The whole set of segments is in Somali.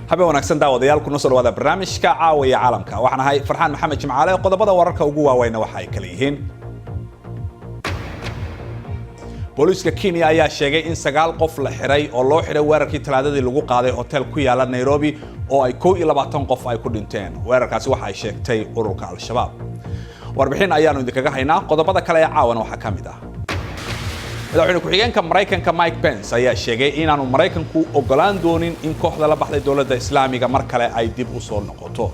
habeen wanaagsan daawadayaal kuna soo dhawaada barnaamijka caawiya caalamka waxaan ahay Farxaan Maxamed Jimcaale qodobada wararka ugu waaweyn waxa ay kala yihiin booliska Kenya ayaa sheegay in 9 qof la xiray oo loo xiray weerarkii talaadadii lagu qaaday hotel ku yaala Nairobi oo ay 22 qof ay ku dhinteen weerarkaasi waxa ay sheegtay ururka Al-Shabaab warbixin ayaanu idinkaga haynaa qodobada kale ee caawan waxa kamid ah madaxweyne ku-xigeenka Mareykanka Mike Pence ayaa sheegay in aanu Mareykanku ogolaan doonin in kooxda la baxday dawladda Islaamiga mar kale ay dib u soo noqoto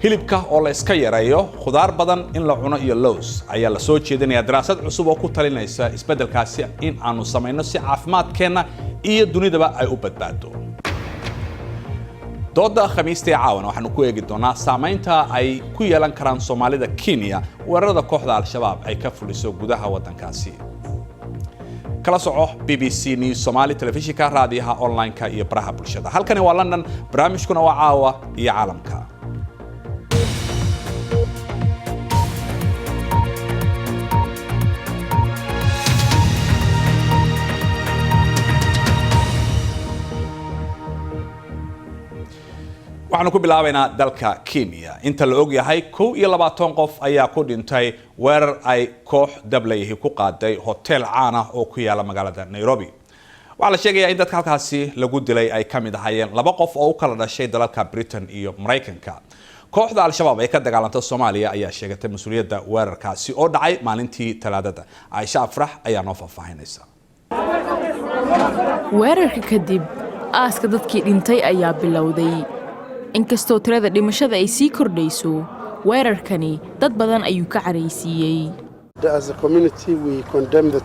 hilibka oo la iska yareeyo khudaar badan in la cuno iyo lows ayaa la soo jeedinaya daraasad cusub oo ku talinaysa isbeddelkaasi in aanu sameeyno si caafimaadkeena iyo dunidaba ay u badbaado dooda khamiistii caawan waxaanu ku eegi doonaa saameynta ay ku yeelan karaan Soomaalida Kenya weerarada kooxda Al-Shabaab ay ka fuliso gudaha wadankaasi kala soco BBC News Somali telefishinka raadiyaha online-ka iyo baraha bulshada halkani waa London barnaamijkuna waa caawa iyo caalamka waxaanu ku bilaabaynaa dalka Kenya inta la og yahay 22 qof ayaa ku dhintay weerar ay koox dableeyahay ku qaaday hotel caan ah oo ku yaala magaalada Nairobi waxa la sheegayaa in dadka halkaasi lagu dilay ay kamid ahaayeen 2 qof oo u kala dhashay dalalka Britain iyo Mareykanka kooxda Al-Shabaab ee ka dagaalanta Soomaaliya ayaa sheegatay mas'uuliyadda weerarkaasi oo dhacay maalintii Talaadada Aisha Afrax ayaa noo faahfaahinaysa weerarka kadib aaska dadkii dhintay ayaa bilowday inkastoo tirada dhimashada ay sii kordhayso weerarkani dad badan ayuu ka careysiiyay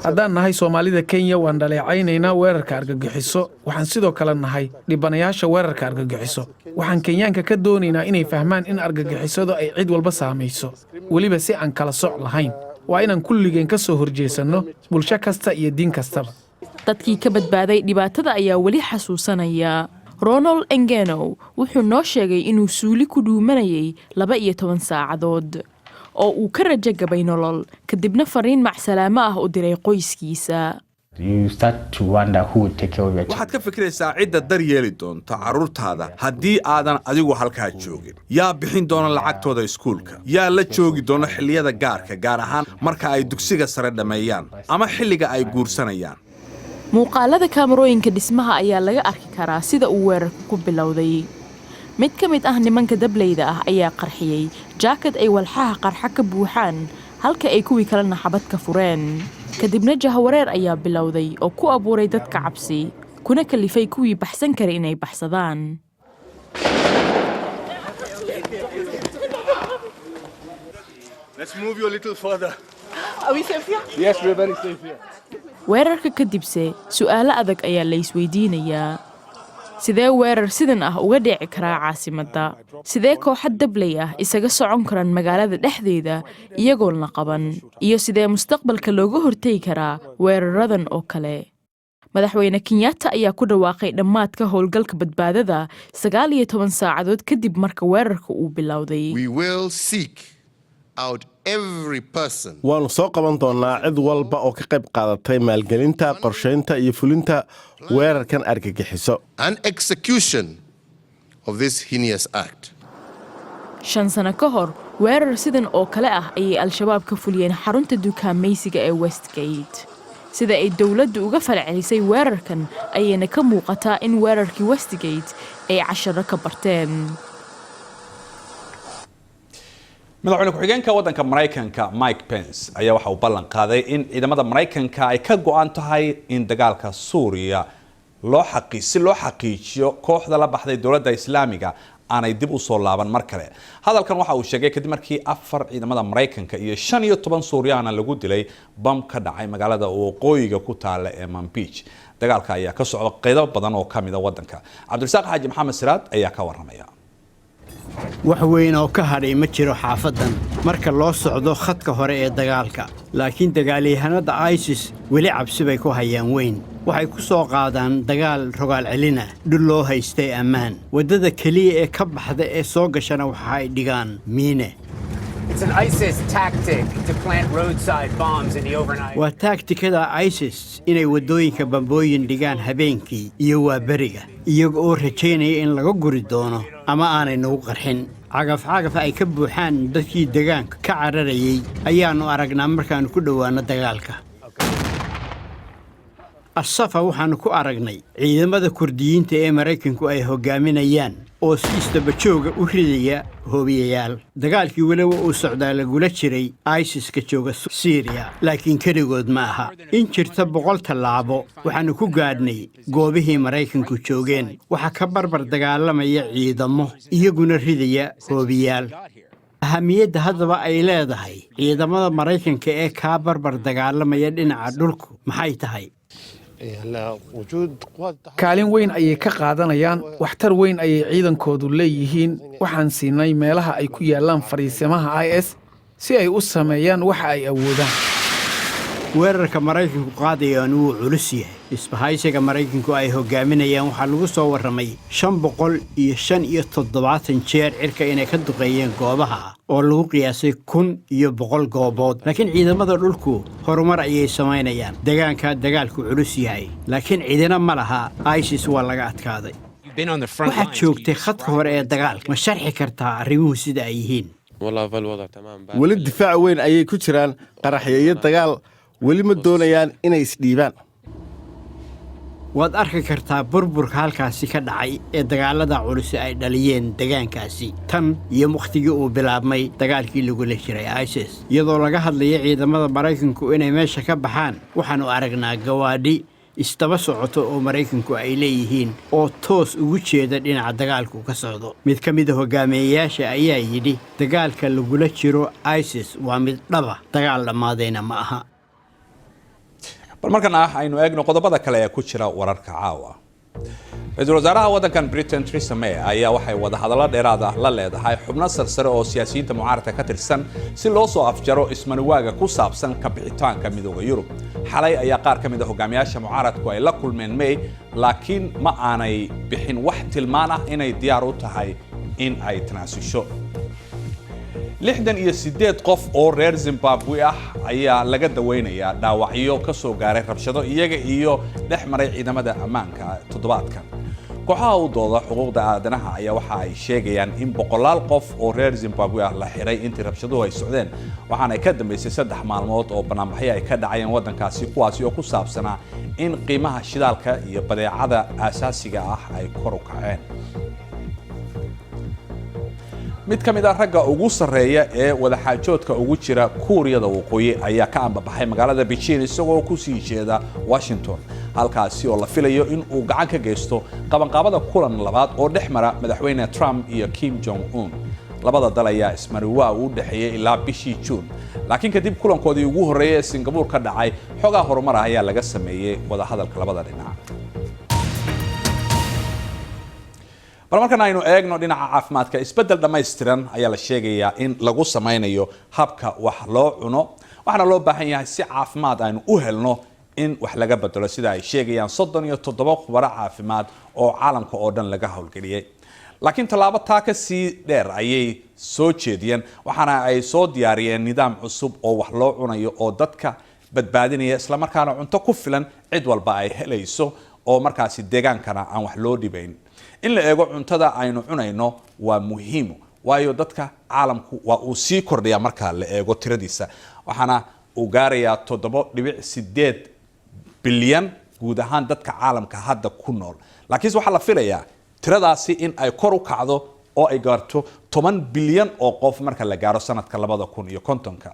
haddaan nahay Soomaalida Kenya waan dhaleecaynaynaa weerarka argagixiso waxaan sidoo kale nahay dhibanayaasha weerarka argagixiso waxaan Kenyaanka ka doonaynaa inay fahmaan in argagixisadu ay cid walba saamayso weliba si aan kala soc lahayn waa inaan kulligeen ka soo horjeesanno bulsho kasta iyo diin kastaba dadkii ka badbaaday dhibaatada ayaa weli xasuusanaya Ronald Engeno wuxuu noo sheegay inuu suuli ku dhuumanayay 12 saacadood oo uu ka rajo gabay nolol kadibna fariin macsalaamo ah u diray qoyskiisa waxaad ka fikiraysaa cidda daryeeli doonta carruurtaada haddii aadan adigu halkaa joogin yaa bixin doona lacagtooda iskuulka yaa la joogi doona xilliyada gaarka gaar ahaan marka ay dugsiga sare dhameeyaan ama xilliga ay guursanayaan muuqaalada kaamarooyinka dhismaha ayaa laga arki karaa sida uu weerarku ku bilowday mid ka mid ah nimanka dableyda ah ayaa qarxiyay jaakad ay walxaha qarxa ka buuxaan halka ay kuwii kalena xabad ka fureen kadibna jahawareer ayaa bilowday oo ku abuuray dadka cabsi kuna kalifay kuwii baxsan kara inay baxsadaan weerarka kadibse su'aalo adag ayaa la isweydiinayaa sidee weerar sidan ah uga dhici karaa caasimadda sidee kooxad dabley ah isaga socon karaan magaalada dhexdeeda iyagoon la qaban iyo sidee mustaqbalka looga hortegi karaa weeraradan oo kale madaxweyne Kenyatta ayaa ku dhawaaqay dhammaadka howlgalka badbaadada 19 saacadood kadib marka weerarka uu bilowday waanu soo qaban doonaa cid walba oo ka qayb qaadatay maalgelinta qorsheynta iyo fulinta weerarkan argagixiso 5 sano ka hor weerar sidan oo kale ah ayay Al-Shabaab ka fuliyeen xarunta dukaamaysiga ee Westgate sida ay dawladdu uga falcelisay weerarkan ayayna ka muuqataa in weerarkii Westgate ay casharo ka barteen madaxweyne ku-xigeenka wadanka Mareykanka Mike Pence ayaa waxa uu ballan qaaday in ciidamada Mareykanka ay ka go'an tahay in dagaalka Suuriya loo xaqiijiyo kooxda la baxday dawladda Islaamiga aanay dib u soo laaban mar kale hadalkan waxa uu sheegay kadib markii 4 ciidamada Mareykanka iyo 15 Suuriyaana lagu dilay bam ka dhacay magaalada waqooyiga ku taala ee Manbij dagaalka ayaa ka socda qaybo badan oo kamid ah wadanka Cabdirasaaq Xaaji Maxamed Siraad ayaa ka waramaya wax weyn oo ka hadhay ma jiro xaafadan marka loo socdo khadka hore ee dagaalka laakiin dagaalyahanada ISIS weli cabsi bay ku hayaan weyn waxay ku soo qaadaan dagaal rogaal celina dhul loo haystay ammaan wadada kaliya ee ka baxda ee soo gashana waxa ay dhigaan miine It's an ISIS tactic to plant roadside bombs in the overnight. waa taagtikada isis inay waddooyinka bambooyin dhigaan habeenkii iyo waa beriga iyaga oo rajaynaya in laga guri doono ama aanay nagu qarxin cagaf ay ka buuxaan dadkii deegaanka ka cararayay ayaannu aragnaa markaannu ku dhowaanno dagaalka asafa waxaannu ku aragnay ciidamada kurdiyiinta ee maraykanku ay hoggaaminayaan oo si isdabajooga u ridaya hoobiyayaal dagaalkii weliba uu socdaa lagula jiray ISIS-ka jooga Syria laakiin keligood ma aha in jirta 100 tallaabo waxaannu ku gaadhnay goobihii maraykanku joogeen waxa ka barbar dagaalamaya ciidamo iyaguna ridaya hoobiyaal ahamiyadda haddaba ay leedahay ciidamada maraykanka ee ka barbar dagaalamaya dhinaca dhulku maxay tahay kaalin weyn ayay ka qaadanayaan waxtar weyn ayay ciidankoodu leeyihiin waxaan siinay meelaha ay ku yaallaan fariisimaha IS si ay u sameeyaan waxa ay awoodaan weerarka maraykanku qaadayaan wuu culus yahay isbahaysiga maraykanku ay hoggaaminayaan waxaa lagu soo warramay 575 jeer cirka inay ka duqeeyeen goobaha oo lagu qiyaasay 1,100 goobood laakiin ciidamada dhulku horumar ayay samaynayaan deegaanka dagaalku culus yahay laakiin ciidana ma laha ISIS waa laga adkaaday waxaad joogtay khadka hore ee dagaalka ma sharxi kartaa arrimuhu sida ay yihiin weli difaac weyn ayay ku jiraan qaraxyo iyo dagaal weli ma doonayaan inay isdhiibaan waad arki kartaa burburka halkaasi ka dhacay ee dagaalada culus ay dhaliyeen deegaankaasi tan iyo waqtigii uu bilaabmay dagaalkii lagula jiray ISIS iyadoo laga hadlayo ciidamada maraykanku inay meesha ka baxaan waxaanu aragnaa gawaadhi istaba socoto oo maraykanku ay leeyihiin oo toos ugu jeeda dhinaca dagaalku ka socdo mid ka mid ah hogaamiyayaasha ayaa yidhi dagaalka lagula jiro ISIS waa mid dhaba dagaal dhammaadayna ma aha bal markana aynu eegno qodobada kale ee ku jira wararka caawa ra-iisul wasaaraha waddankan Britain Theresa May ayaa waxay wada hadallo dheeraad ah la leedahay xubno sarsare oo siyaasiyiinta mucaaradka ka tirsan si loo soo afjaro ismaniwaaga ku saabsan ka bixitaanka midowga Yurub xalay ayaa qaar ka mid ah hogaamiyaasha mucaaradku ay la kulmeen May laakiin ma aanay bixin wax tilmaan ah inay diyaar u tahay in ay tanaasusho 68 qof oo reer Zimbabwe ah ayaa laga daweynayaa dhaawacyo ka soo gaaray rabshado iyaga iyo dhex maray ciidamada ammaanka toddobaadkan kooxaha u dooda xuquuqda aadanaha ayaa waxa ay sheegayaan in boqolaal qof oo reer Zimbabwe ah la xiray intii rabshaduhu ay socdeen waxaana ay ka dambeysay 3 maalmood oo banaanbaxyo ay ka dhacayeen waddankaasi kuwaasi oo ku saabsanaa in qiimaha shidaalka iyo badeecada aasaasiga ah ay kor u kaceen mid ka mid ah ragga ugu sarreeya ee wadaxaajoodka ugu jira Kuuriyada Waqooyi ayaa ka ambabaxay magaalada Beijing isagoo ku sii jeeda Washington halkaasi oo la filayo in uu gacan ka geysto qabanqaabada kulan labaad oo dhex mara madaxweyne Trump iyo Kim Jong Un labada dal ayaa ismariwaa u dhaxeeyay ilaa bishii June laakiin kadib kulankoodii ugu horeeyay ee Singapore ka dhacay xogaa horumar ah ayaa laga sameeyay wada hadalka labada dhinac bal markan aynu eegno dhinaca caafimaadka isbedel dhammaystiran ayaa la sheegayaa in lagu sameynayo habka wax loo cuno waxaana loo baahan yahay si caafimaad aynu u helno in wax laga bedelo sida ay sheegayaan 37 khubaro caafimaad oo caalamka oo dhan laga howlgeliyay laakiin tallaabo taa ka sii dheer ayay soo jeediyeen waxaana ay soo diyaariyeen nidaam cusub oo wax loo cunayo oo dadka badbaadinaya isla markaana cunto ku filan cid walba ay helayso oo markaasi deegaankana aan wax loo dhibayn in la eego cuntada aynu cunayno waa muhiim waayo dadka caalamku waa uu sii kordhaya marka la eego tiradiisa waxaana uu gaarayaa 7.8 bilyan guud ahaan dadka caalamka hadda ku nool laakiin waxa la filayaa tiradaasi in ay kor u kacdo oo ay gaarto 10 bilyan oo qof marka la gaaro sanadka 2050ka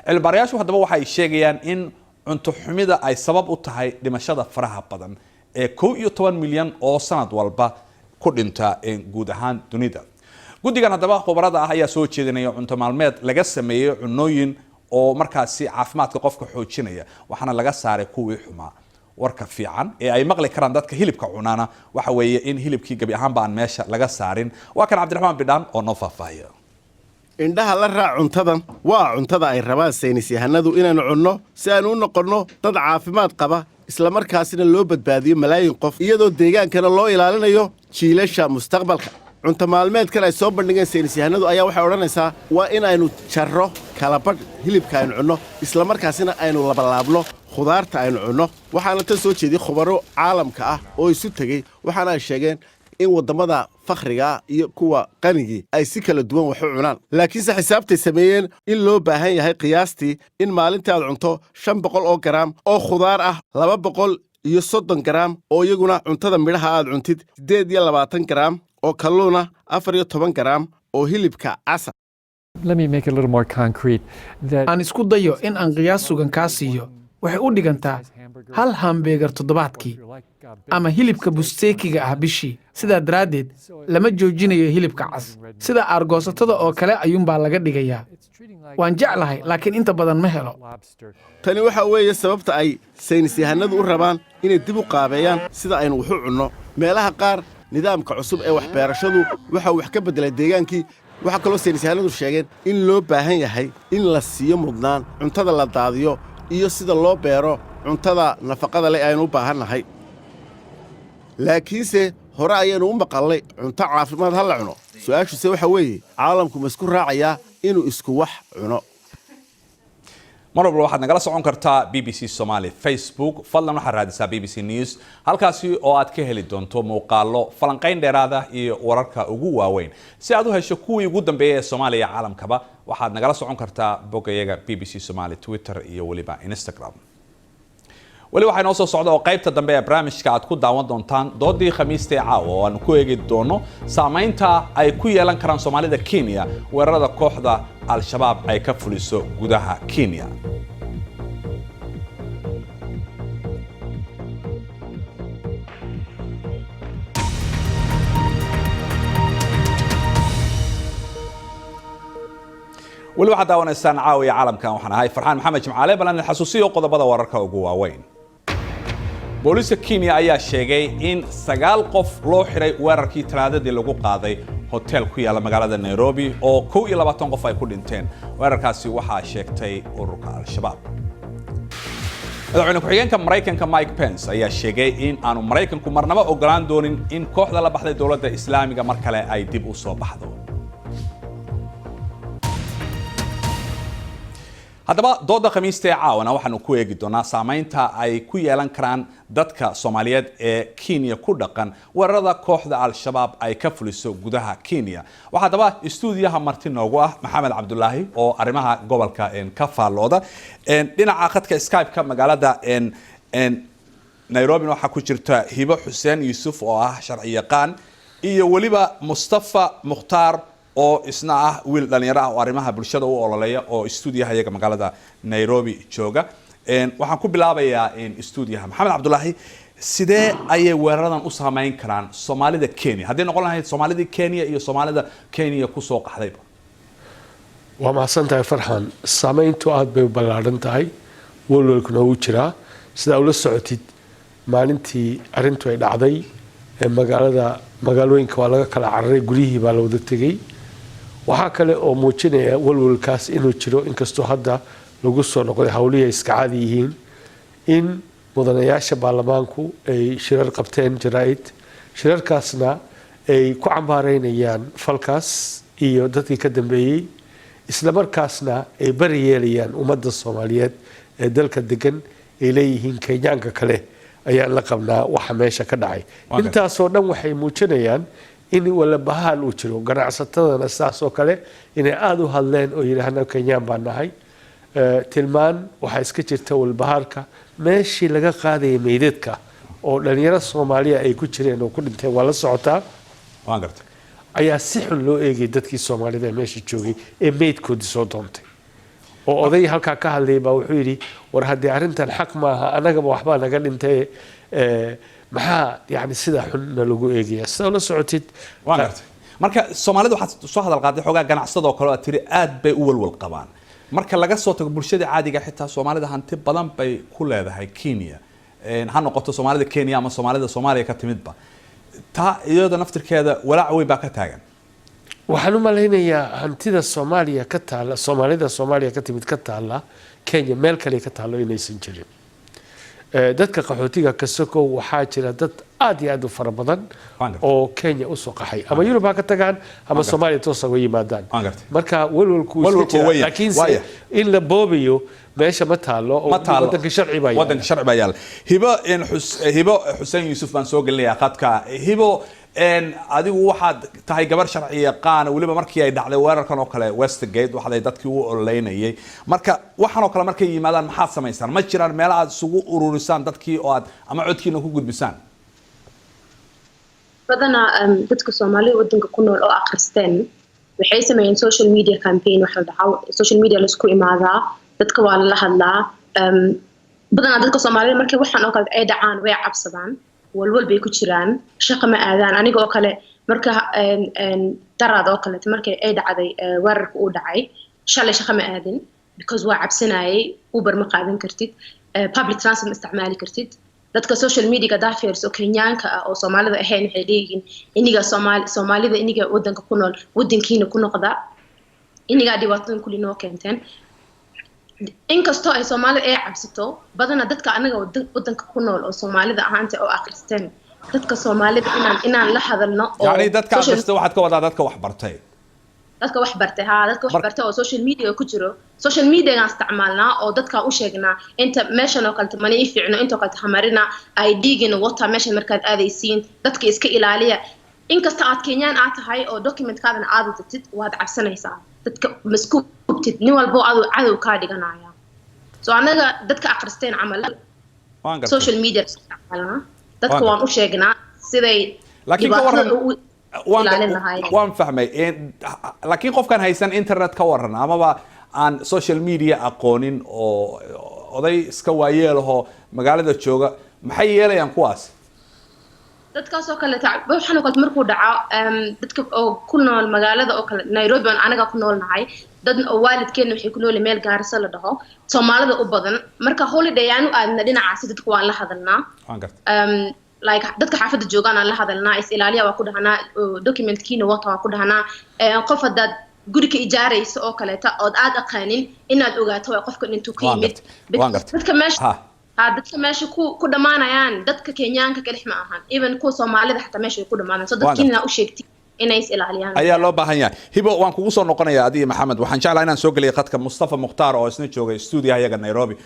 cilmibaarayaashu haddaba waxay sheegayaan in cunto xumida ay sabab u tahay dhimashada faraha badan ee 11 milyan oo sanad walba ku dhinta guud ahaan dunida guddigan haddaba khubarada ah ayaa soo jeedinaya cunto maalmeed laga sameeyo cunooyin oo markaasi caafimaadka qofka xoojinaya waxaana laga saaray kuwii xumaa warka fiican ee ay maqli karaan dadka hilibka cunaana waxa weeye in hilibkii gabi ahaanba aan meesha laga saarin waa kan Cabdiraxmaan Bidhaan oo noo faahfaahiya indhaha la raac cuntadan waa cuntada ay rabaan saynis yahanadu inaanu cunno si aan u noqonno dad caafimaad qaba isla markaasina loo badbaadiyo malaayiin qof iyadoo deegaankana loo ilaalinayo jiilasha mustaqbalka cunto maalmeedkan ay soo bandhigeen saynisyahanadu ayaa waxay odhanaysaa waa in aynu jarro kala badh hilibka aynu cunno isla markaasina aynu labalaabno khudaarta aynu cunno waxaana tan soo jeediyey khubaro caalamka ah oo isu tegey waxaana ay sheegeen in waddamada fakhriga iyo kuwa qanigii ay si kala duwan wax u cunaan laakiinse xisaabtay sameeyeen in loo baahan yahay qiyaastii in maalintii aad cunto 500 oo garaam oo khudaar ah 230 garaam oo iyaguna cuntada midhaha aad cuntid 8 garaam oo kalluuna 14 garaam oo hilibka casa. Let me make it a little more concrete. aan isku dayo in aan qiyaas sugan kaa siiyo waxay u dhigantaa hal hambeegar toddobaadkii ama hilibka busteekiga ah bishii sidaa daraaddeed lama joojinayo hilibka cas sida aargoosatada oo kale ayuunbaa laga dhigayaa waan jeclahay laakiin inta badan ma helo tani waxa weeye sababta ay saynisyahanadu u rabaan inay dib u qaabeeyaan sida aynu wax u cunno meelaha qaar nidaamka cusub ee waxbeerashadu waxa uu wax ka beddelay deegaankii waxaa kaloo saynisyahanadu sheegeen in loo baahan yahay in la siiyo mudnaan cuntada la daadiyo iyo sida loo beero cuntada nafaqada leh aynu u baahannahay laakiinse hore ayaanu u maqalnay cunto caafimaad ha la cuno su'aashuse waxa weeye caalamku ma isku raacayaa inuu isku wax cuno mar walba waxaad nagala socon kartaa BBC Somali Facebook fadlan waxaad raadisaa BBC News halkaasi oo aad ka heli doonto muuqaallo falanqayn dheeraad ah iyo wararka ugu waaweyn si aad u hesho kuwii ugu dambeeyay ee Soomaaliya caalamkaba waxaad nagala socon kartaa boggayaga BBC Somali Twitter iyo waliba Instagram wali waxay noo soo socda oo qaybta dambe ee barnaamijka aad ku daawan doontaan doodii khamiista ee caawa oo aan ku eegi doono saamaynta ay ku yeelan karaan Soomaalida Kenya weerarada kooxda Al-Shabaab ay ka fuliso gudaha Kenya wali waxaad daawanaysaan caawiya caalamkan waxaan ahay Farxaan Maxamed Jimcaale balan xasuusiyo qodobada wararka ugu waaweyn booliska Kenya ayaa sheegay in 9 qof loo xiray weerarkii talaadadii lagu qaaday hotel ku yaala magaalada Nairobi oo 22 qof ay ku dhinteen weerarkaasi waxaa sheegtay ururka Al-Shabaab madaxweyne ku-xigeenka Mareykanka Mike Pence ayaa sheegay in aanu Mareykanku marnaba ogolaan doonin in kooxda la baxday dawladda Islaamiga mar kale ay dib u soo baxdo haddaba dooda khamiista ee caawana waxaanu ku eegi doonaa saamaynta ay ku yeelan karaan dadka Soomaaliyeed ee Kenya ku dhaqan weerarada kooxda Al-Shabaab ay ka fuliso gudaha Kenya waxa haddaba stuudiyaha marti noogu ah Maxamed Cabdullaahi oo arrimaha gobolka ka faalooda dhinaca khadka Skype-ka magaalada Nairobi waxa ku jirta Hibo Xuseen Yuusuf oo ah sharci yaqaan iyo waliba Mustafa Mukhtaar oo isna ah wiil dhalinyaro ah oo arrimaha bulshada u ololeeya oo stuudiyaha iyaga magaalada Nairobi jooga waxaan ku bilaabayaa stuudiyaha Maxamed Cabdullaahi sidee ayay weeraradan u saameyn karaan Soomaalida Kenya haddii noqon lahayd Soomaalida Kenya iyo Soomaalida Kenya ku soo qaxdayba waa mahadsantahay Farxaan saameyntu aad bay u ballaaran tahay walwalkuna uu jiraa sida ula socotid maalintii arrintu ay dhacday ee magaalooyinka waa laga kala cararay guriyihii baa la wada tegay waxaa kale oo muujinaya walwalkaas inuu jiro inkastoo hadda lagu soo noqday hawlihii iska caadi yihiin in mudanayaasha baarlamaanku ay shirar qabteen jaraa'id shirarkaasna ay ku cambaareynayaan falkaas iyo dadkii ka dambeeyey isla markaasna ay bari yeelayaan ummadda Soomaaliyeed ee dalka degan ay leeyihiin Kenyaanka kale ayaan la qabnaa waxa meesha ka dhacay intaasoo dhan waxay muujinayaan in wala bahaal uu jiro ganacsatadana saas oo kale inay aad u hadleen oo yiraahdaan Kenyaan baan nahay tilmaan waxa iska jirta wal bahaarka meeshii laga qaaday meydadka oo dhalinyaro Soomaaliya ay ku jireen oo ku dhinteen waa la socotaa waan gartay ayaa si xun loo eegay dadkii Soomaalida ee meesha joogay ee meydkoodii soo doontay oo oday halka ka hadlay baa wuxuu yiri war haddii arintan xaq ma aha anaga waxba naga dhintay maxaa yani sida xunna lagu eegaya sida la socotid waan gartay marka Soomaalidu waxa soo hadal qaaday xogaa ganacsado kale oo tiri aad bay u walwal qabaan marka laga soo tago bulshada caadiga xitaa Soomaalida hanti badan bay ku leedahay Kenya ha noqoto Soomaalida Kenya ama Soomaalida Soomaaliya ka timidba taa iyada naftirkeeda walaac weyn baa ka taagan waxaan u maleynayaa hantida Soomaaliya ka taala Soomaalida Soomaaliya ka timid ka taala Kenya meel kale ka taalo inaysan jirin dadka qaxootiga ka sokow waxaa jira dad aad iyo aad u fara badan oo Kenya u soo qaxay ama Yurub ha ka tagaan ama Soomaaliya toos uga yimaadaan marka walwalku laakiin in la boobiyo meesha ma taalo oo wadanka sharci baa yaal hibo Xuseen Yuusuf baan soo galnay qadka hibo adigu waxaad tahay gabar sharci yaqaan waliba markii ay dhacday weerarkan oo kale Westgate waxay dadkii u oleynayay marka waxaan oo kale markay yimaadaan maxaad sameeysan ma jiraan meel aad isugu ururisaan dadkii oo aad ama codkiina ku gudbisaan badana dadka Soomaaliyeed wadanka ku nool oo akhristeen waxay sameeyeen social media campaign waxa la dhahaa social media la isku imaadaa dadka waa la hadlaa badana dadka Soomaaliyeed markay waxaan oo kale ay dhacaan way cabsadaan walwal bay ku jiraan shaqo ma aadaan aniga oo kale marka daraad oo kale markay ay dhacday weerarka uu dhacay shalay shaqo ma aadin because waa cabsanayay Uber ma qaadan kartid public transport ma isticmaali kartid dadka social media daafeers oo Kenyaanka ah oo Soomaalida ahayn waxay leeyihiin iniga Soomaalida iniga wadanka ku nool wadankiina ku noqda iniga dhibaatooyin kulli noo keenteen inkastoo ay Soomaalida ay cabsato badana dadka anaga wadanka ku nool oo Soomaalida ahaanta oo akhristeen dadka Soomaalida inaan la hadalno oo yani dadka akhristo waxaad ka wadaa dadka wax bartay dadka wax bartay oo social media ku jiro social media aan isticmaalnaa oo dadka u sheegnaa inta meeshan oo kale mani fiicno inta kale hamarina ID-gina wata meeshan markaad aadaysiin dadka iska ilaaliya inkasta aad Kenyaan aad tahay oo document-kaadan aad wadatid waad cabsanaysaa dadka maskuubtid nin walba cadow ka dhiganaya soo anaga dadka akhristeen camal social media isticmaalnaa dadka waan u sheegnaa siday laakiin ka waran waan fahmay laakiin qofkan haysan internet ka waran amaba aan social media aqoonin oo oday iska waayeelaho magaalada jooga maxay yeelayaan kuwaas dadkaas oo kale waxaan oo kale markuu dhaco dadka oo ku nool magaalada oo kale Nairobi aan anaga ku noolnahay dad oo waalidkeena waxay ku nool meel Gaarisa la dhaho Soomaalida u badan marka holiday aanu aadna dhinacaas dadku waan la hadalnaa like dadka xaafadda joogaan aan la hadalnaa is ilaaliya waa ku dhahnaa document-kiina wata waa ku dhahnaa qof hadda guriga ijaaraysa oo kale ta oo aad aqaanin inaad ogaato waa qofka intuu ka yimid dadka meesha ku dhamaanayaan dadka Kenyaanka kale ma ahan even kuwa Soomaalida xataa meesha ku dhamaanayaan soo dadkiina u sheegtay inay is ilaaliyaan ayaa loo baahan yahay hibo waan kugu soo noqonayaa adiga Maxamed waxaan jeclahay inaan soo galiyo qadka Mustafa Mukhtaar oo isna joogay studio ayaga Nairobi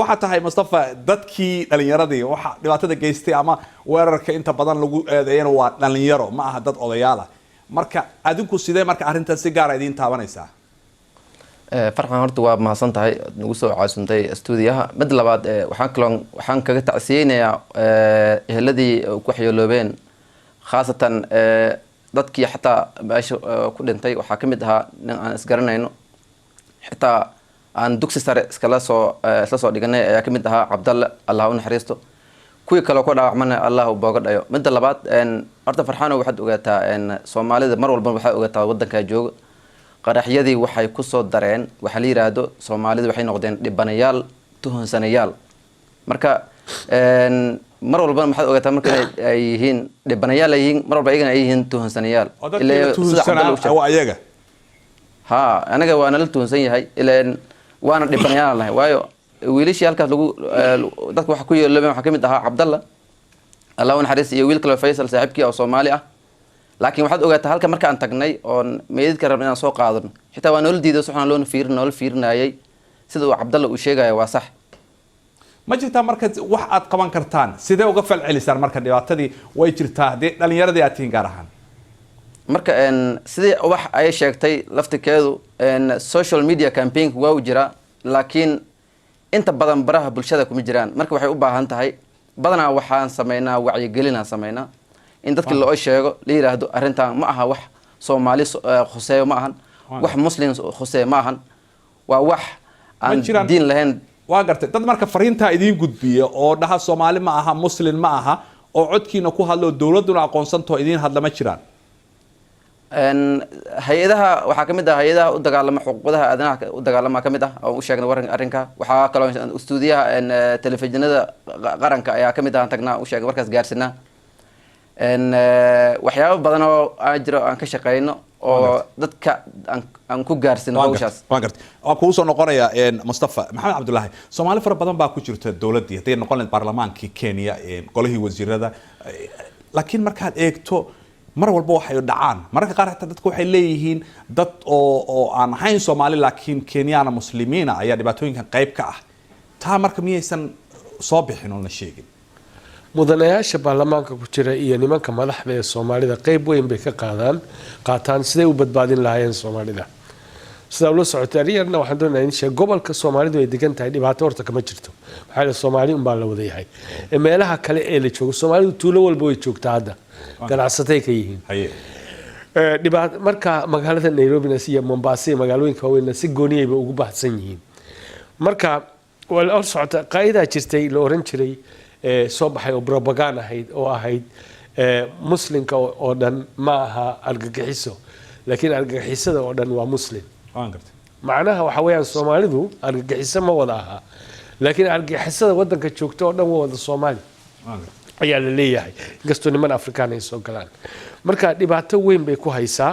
waxa tahay Mustafa dadkii dhalinyaradii waxa dhibaatada geystay ama weerarka inta badan lagu eedeeyay waa dhalinyaro ma aha dad odayaal ah marka adinku sidee marka arrintaas si gaar ah idin taabanaysaa farxan horta waa mahadsan tahay nagu soo caasuntay stuudiyaha mid labaad waxaan kaga tacsiyeynayaa eheladii ku waxyeeloobeen khaasatan dadkii xataa meesha ku dhintay waxaa ka mid ahaa nin aan isgaranayno xitaa aan dugsi sare isla soo dhiganay ayaa ka mid ahaa Cabdalle Allah u naxariisto kuwii kale ku dhaawacmana Allah u booga dhayo midda labaad horta farxaano waxaad ogaataa Soomaalida mar walba waxay ogaataa wadanka jooga qaraxyadii waxay ku soo dareen waxa la yiraahdo Soomaalida waxay noqdeen dhibanayaal tuhunsanayaal marka mar walba maxaad ogaataa marka ay yihiin dhibanayaal ay yihiin mar walba ayagana ay yihiin tuhunsanayaal ilaa ayaga ha anaga waa nala tuhunsan yahay ilaa waana dhibanayaal lahayn waayo wiilashii halkaas lagu dadka waxa ku yeelay waxa kamid ahaa Cabdalle Allah u naxariis iyo wiil kale Faysal saaxiibkii oo Soomaali ah laakiin waxaad ogaataa halka marka aan tagnay oo meedadka rabnay inaan soo qaadano xitaa waa nolol diido suxna loo fiirinayay sida uu Cabdalle uu sheegay waa sax ma jirtaa marka wax aad qaban kartaan sidee uga falcelisaan marka dhibaatadii way jirtaa hadii dhalinyaradii aad tihiin gaar ahaan marka sidii wax ay sheegtay laftikeedu social media campaign waa u jira laakiin inta badan baraha bulshada kuma jiraan marka waxay u baahan tahay badanaa waxaan sameynaa wacyigelin aan sameynaa in dadka loo sheego la yiraahdo arrintan ma aha wax Soomaali khuseeyo ma ahan wax Muslim khuseeyo ma ahan waa wax aan diin lahayn waa gartay dad marka fariinta idin gudbiya oo dhaha Soomaali ma aha Muslim ma aha oo codkiina ku hadlo dawladuna aqoonsanto idin hadla ma jiraan hay'adaha waxa kamid ah hay'adaha u dagaalama xuquuqda aadanaha u dagaalama kamid ah oo u sheegnay waran arrinka waxa kale oo stuudiyaha telefishinada qaranka ayaa kamid ah tagnaa u sheegay warkaas gaarsinaa waxyaabo badan oo aan jiro aan ka shaqeyno oo dadka aan ku gaarsin hawshaas waan gartay waan kugu soo noqonaya Mustafa Maxamed Cabdullaahi Soomaali fara badan baa ku jirta dawladda haday noqon baarlamaankii Kenya golihii wasiirada laakiin markaad eegto mar walba waxay dhacaan marka qaar xitaa dadku waxay leeyihiin dad oo aan ahayn Soomaali laakiin Kenyaana muslimiina ayaa dhibaatooyinkan qayb ka ah taa marka miyaysan soo bixin oo la sheegin mudanayaasha baarlamaanka ku jira iyo nimanka madaxda ee Soomaalida qayb weyn bay ka qaataan siday u badbaadin lahaayeen Soomaalida sida loo socotay ariyana waxaan doonayaa in sheeg gobolka Soomaalidu ay degan tahay dhibaato horta kama jirto waxa la Soomaali un baa la wada yahay meelaha kale ee la joogo Soomaalidu tuulo walba way joogtaa hadda ganacsatay ka yihiin dhibaato marka magaalada Nairobi iyo Mombasa magaalooyinka waaweyn si gooniyay bay ugu baahsan yihiin marka wal socota qaayada jirtay la oran jiray soo baxay oo propaganda ahayd muslimka oo dhan ma aha argagixiso laakiin argagixisada oo dhan waa muslim macnaha waxa weeyaan Soomaalidu argagixiso ma wada aha laakiin argagixisada wadanka joogto oo dhan waa wada Soomaali ayaa la leeyahay inkastoo niman Afrikaan ay soo galaan marka dhibaato weyn bay ku haysaa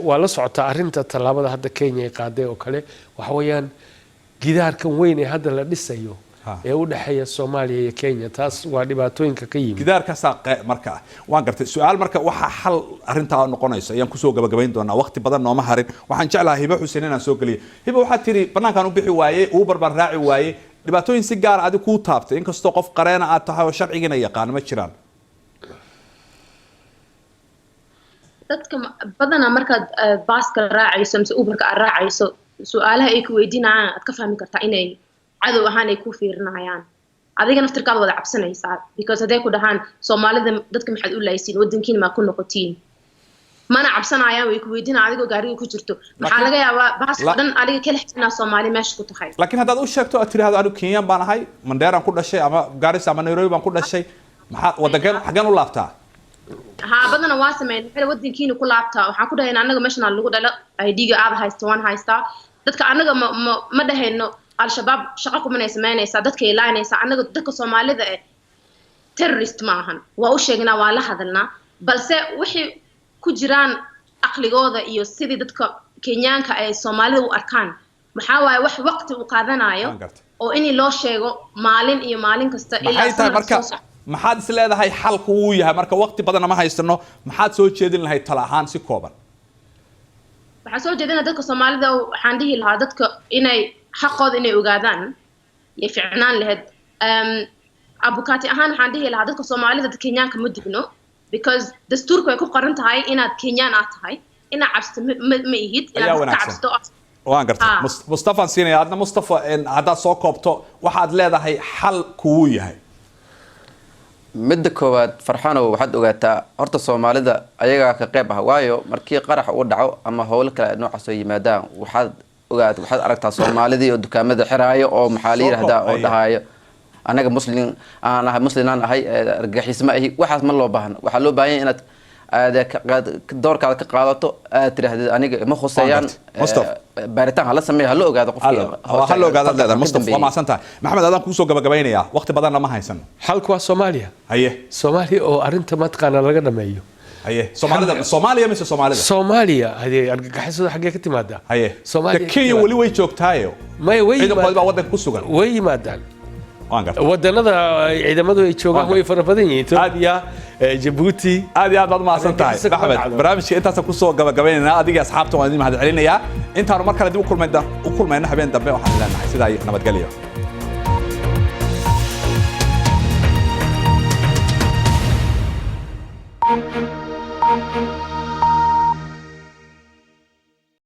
waa la socotaa arinta talaabada hadda Kenya ay qaaday oo kale waxa weeyaan gidaarkan weyn ee hadda la dhisayo ee u dhaxeeya Soomaaliya iyo Kenya taas waa dhibaatooyinka ka yimid gidaarkaas marka waan gartay su'aal marka waxa xal arinta noqonaysa ayaan ku soo gabagabayn doonaa waqti badan nooma harin waxaan jeclahay Hiba Xuseen inaan soo galiyo Hiba waxa tiri banaankan u bixi waayay uu barbar raaci waayay dhibaatooyin si gaar ah adigu ku taabtay inkastoo qof qareena aad tahay oo sharcigiina yaqaan ma jiraan dadka badana markaad baaska raacayso mise uberka aad raacayso su'aalaha ay ku weydiinayaan aad ka fahmi kartaa inay cadow ahaan ay ku fiirinayaan adiga naftirkaada wada cabsanaysaa because haday ku dhahaan Soomaalida dadka maxaad u laaysiin wadankiina ma ku noqotiin mana cabsanayaan way ku weydiinayaan adigoo gaariga ku jirto maxaa laga yaabaa baaska dhan adiga kala xigna Soomaali meesha ku tahay laakiin hadaad u sheegto aad tiraahdo anigu Kenyan baan ahay Mandera ku dhashay ama Garissa ama Nairobi baan ku dhashay maxaa wadankan xagan u laabtaa badana waa sameeyay xil wadankiina ku laabtaa waxaan ku dhahaynaa anaga meeshan lagu dhalo ID-ga aad haysto waan haystaa dadka anaga ma dhahayno al-shabaab shaqo kuma sameynaysa dadka ilaanaysa anaga dadka Soomaalida terrorist ma ahan waa u sheegnaa waa la hadalnaa balse wixii ku jiraan aqligooda iyo sidii dadka Kenyaanka ay Soomaalida u arkaan maxaa waaye wax waqti u qaadanayo oo in loo sheego maalin iyo maalin kasta ilaa marka maxaad is leedahay xalku uu yahay marka waqti badan ma haysano maxaad soo jeedin lahayd tala ahaan si kooban waxa soo jeedina dadka Soomaalida waxaan dhihi lahaa dadka inay xaqooda inay ogaadaan iyo ficnaan lahayd abukaati ahaan waxaan dhihi lahaa dadka Soomaalida dadka Kenyaanka ma digno because dastuurku ay ku qoran tahay inaad Kenyaan aad tahay ina cabsto ma ihid inaad ka cabsto waan gartay Mustafa siinay adna Mustafa hada soo koobto waxaad leedahay xal kuu yahay midda koowaad farxano waxaad ogaataa horta Soomaalida ayaga ka qayb ah waayo markii qarax uu dhaco ama howl kale noocaas oo yimaadaan waxaad aragtaa Soomaalida oo dukaamada xiraayo oo maxaa la yiraahdaa oo dhahayo anaga muslimaan ahay argagixisma ahi waxaas ma loo baahna waxa loo baahan inaad doorkaada ka qaadato aad tiraahdo aniga ma khuseeyaan baaritaan hala sameeyo hala ogaado qofkii hala ogaado leedahay Mustafa waa maasantahay Maxamed adaan ku soo gabagabaynayaa waqti badan ma haysan xalku waa Soomaaliya haye Soomaaliya oo arinta ma taqaan laga dhameeyo haye Soomaaliya mise Soomaaliya hadii argagixisada xagee ka timaada haye Soomaaliya Kenya wali way joogtaayo may way ciidamada wadanka ku sugan way yimaadaan wadannada ciidamadu ay joogaan way fara badan yihiin Itoobiya Djibouti aad baad maasantahay Maxamed barnaamijka intaas ku soo gabagabaynayna adiga asxaabta waan idin mahad celinayaa intaanu mar kale dib u kulmayna habeen dambe waxaan leenahay sidaa nabadgelyo